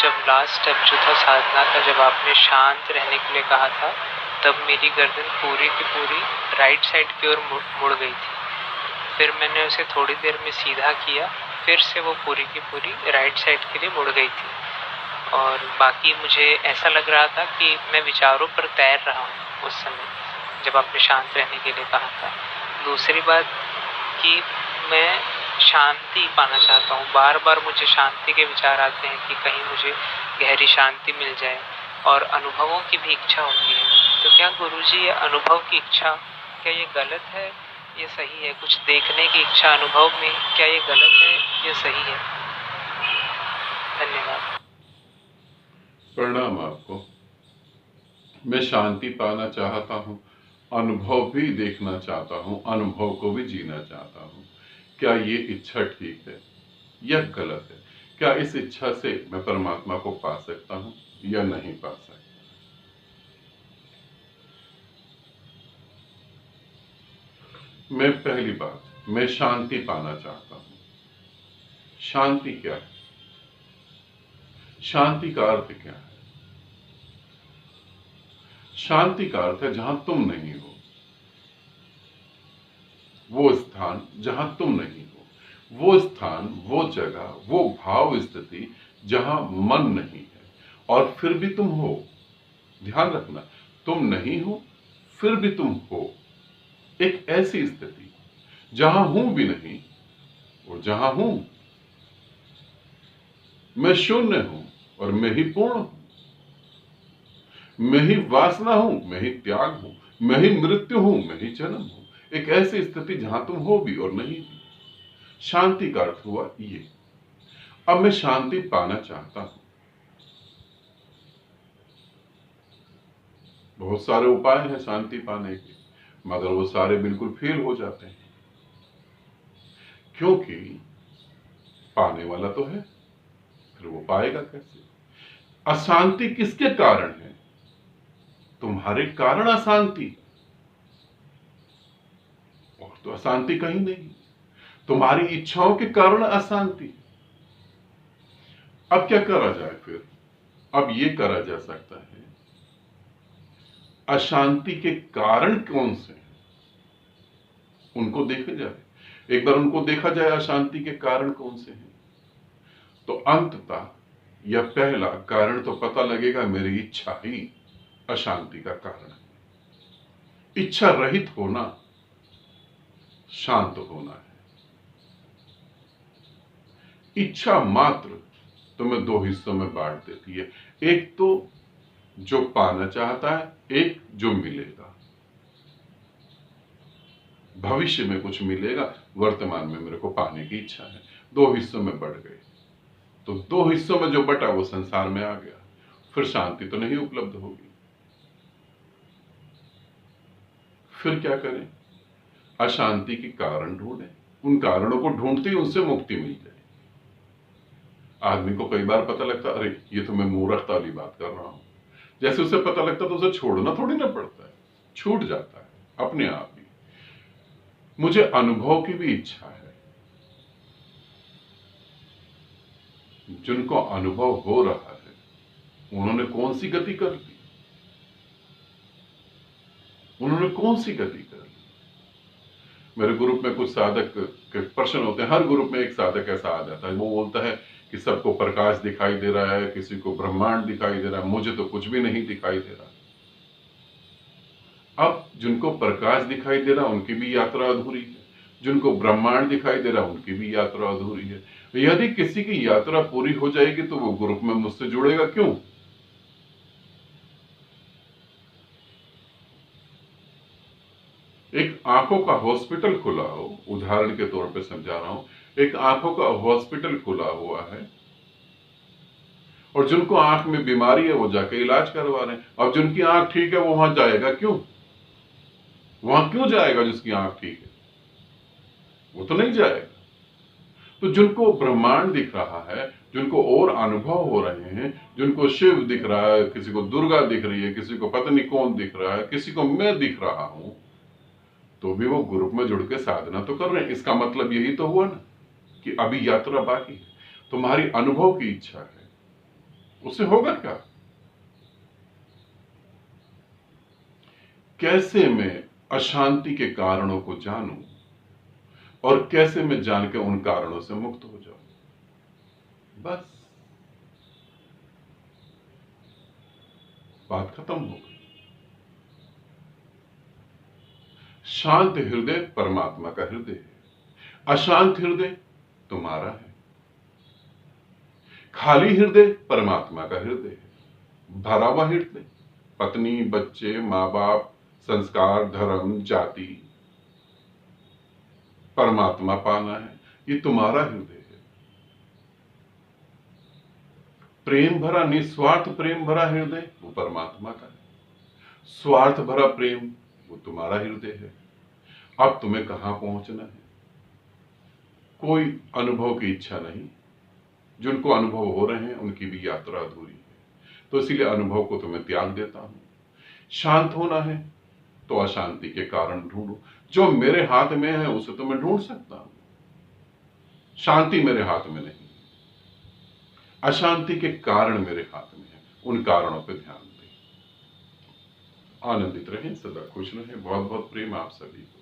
जब last step जो था साधना का, जब आपने शांत रहने के लिए कहा था, तब मेरी गर्दन पूरी की पूरी राइट साइड की ओर मुड़ गई थी। फिर मैंने उसे थोड़ी देर में सीधा किया, फिर से वो पूरी की पूरी राइट साइड के लिए मुड़ गई थी। और बाकी मुझे ऐसा लग रहा था कि मैं विचारों पर तैर रहा हूँ उस समय, जब आपने शांत रहने के लिए कहा था। दूसरी बात कि मैं शांति पाना चाहता हूँ, बार बार मुझे शांति के विचार आते हैं कि कहीं मुझे गहरी शांति मिल जाए, और अनुभवों की भी इच्छा होती है। तो क्या गुरुजी, ये अनुभव की इच्छा, क्या ये गलत है, ये सही है? कुछ देखने की इच्छा अनुभव में, क्या ये गलत है, ये सही है? धन्यवाद। प्रणाम आपको। मैं शांति पाना चाहता हूँ, अनुभव भी देखना चाहता हूँ, अनुभव को भी जीना चाहता हूँ। क्या ये इच्छा ठीक है या गलत है? क्या इस इच्छा से मैं परमात्मा को पा सकता हूँ या नहीं पा सकता? मैं पहली बात, मैं शांति पाना चाहता हूँ। शांति क्या है? शांति का अर्थ क्या है? शांति का अर्थ है जहां तुम नहीं हो, वो स्थान जहां तुम नहीं हो, वो स्थान, वो जगह, वो भाव स्थिति जहां मन नहीं है और फिर भी तुम हो। ध्यान रखना, तुम नहीं हो फिर भी तुम हो। एक ऐसी स्थिति जहां हूं भी नहीं और जहां हूं। मैं शून्य हूं और मैं ही पूर्ण हूं। मैं ही वासना हूं, मैं ही त्याग हूं, मैं ही मृत्यु हूं, मैं ही जन्म हूं। एक ऐसी स्थिति जहां तुम हो भी और नहीं भी। शांति का अर्थ हुआ ये। अब मैं शांति पाना चाहता हूं। बहुत सारे उपाय हैं शांति पाने के, मगर वो सारे बिल्कुल फेल हो जाते हैं, क्योंकि पाने वाला तो है, फिर वो पाएगा कैसे? अशांति किसके कारण है? तुम्हारे कारण अशांति, और तो अशांति कहीं नहीं। तुम्हारी इच्छाओं के कारण अशांति। अब क्या करा जाए फिर? अब ये करा जा सकता है, अशांति के कारण कौन से हैं उनको देखे जाए। एक बार उनको देखा जाए, अशांति के कारण कौन से हैं, तो अंततः यह पहला कारण तो पता लगेगा, मेरी इच्छा ही अशांति का कारण है। इच्छा रहित होना शांत होना है। इच्छा मात्र तुम्हें दो हिस्सों में बांट देती है, एक तो जो पाना चाहता है, एक जो मिलेगा। भविष्य में कुछ मिलेगा, वर्तमान में मेरे को पाने की इच्छा है। दो हिस्सों में बढ़ गए, तो दो हिस्सों में जो बटा वो संसार में आ गया, फिर शांति तो नहीं उपलब्ध होगी। फिर क्या करें? अशांति के कारण ढूंढें, उन कारणों को ढूंढते ही उनसे मुक्ति मिल जाए। आदमी को कई बार पता लगता, अरे ये तो मैं मूर्खता वाली बात कर रहा हूं। जैसे उसे पता लगता तो उसे छोड़ना थोड़ी ना पड़ता है, छूट जाता है अपने आप ही। मुझे अनुभव की भी इच्छा है। जिनको अनुभव हो रहा है उन्होंने कौन सी गति कर ली? उन्होंने कौन सी गति कर ली? मेरे ग्रुप में कुछ साधक के प्रश्न होते हैं। हर ग्रुप में एक साधक ऐसा आ जाता है, वो बोलता है कि सबको प्रकाश दिखाई दे रहा है, किसी को ब्रह्मांड दिखाई दे रहा है, मुझे तो कुछ भी नहीं दिखाई दे रहा। अब जिनको प्रकाश दिखाई दे रहा उनकी भी यात्रा अधूरी है, जिनको ब्रह्मांड दिखाई दे रहा उनकी भी यात्रा अधूरी है। यदि किसी की यात्रा पूरी हो जाएगी तो वो ग्रुप में मुझसे जुड़ेगा क्यों? एक आंखों का हॉस्पिटल खुला हो, उदाहरण के तौर पे समझा रहा हूं, एक आंखों का हॉस्पिटल खुला हुआ है और जिनको आंख में बीमारी है वो जाके इलाज करवा रहे हैं। अब जिनकी आंख ठीक है वो वहां जाएगा क्यों? वहां क्यों जाएगा जिसकी आंख ठीक है? वो तो नहीं जाएगा। तो जिनको ब्रह्मांड दिख रहा है, जिनको और अनुभव हो रहे हैं, जिनको शिव दिख रहा है, किसी को दुर्गा दिख रही है, किसी को पता नहीं कौन दिख रहा है, किसी को मैं दिख रहा हूं, तो भी वो ग्रुप में जुड़ के साधना तो कर रहे हैं। इसका मतलब यही तो हुआ ना कि अभी यात्रा बाकी है। तुम्हारी अनुभव की इच्छा है, उससे होगा क्या? कैसे मैं अशांति के कारणों को जानूं और कैसे मैं जान के उन कारणों से मुक्त हो जाऊं, बस बात खत्म हो गई। शांत हृदय परमात्मा का हृदय है, अशांत हृदय तुम्हारा है। खाली हृदय परमात्मा का हृदय है, भरा हुआ हृदय पत्नी, बच्चे, मां बाप, संस्कार, धर्म, जाति, परमात्मा पाना है, ये तुम्हारा हृदय है। प्रेम भरा, निस्वार्थ प्रेम भरा हृदय वो परमात्मा का है। स्वार्थ भरा प्रेम वो तुम्हारा हृदय है। अब तुम्हें कहां पहुंचना है? कोई अनुभव की इच्छा नहीं। जिनको अनुभव हो रहे हैं उनकी भी यात्रा अधूरी है, तो इसीलिए अनुभव को तुम्हें त्याग देता हूं। शांत होना है तो अशांति के कारण ढूंढो। जो मेरे हाथ में है उसे तो मैं ढूंढ सकता हूं, शांति मेरे हाथ में नहीं। अशांति के कारण मेरे हाथ में है, उन कारणों पर ध्यान दें। आनंदित रहें, सदा खुश रहें। बहुत बहुत प्रेम आप सभी को।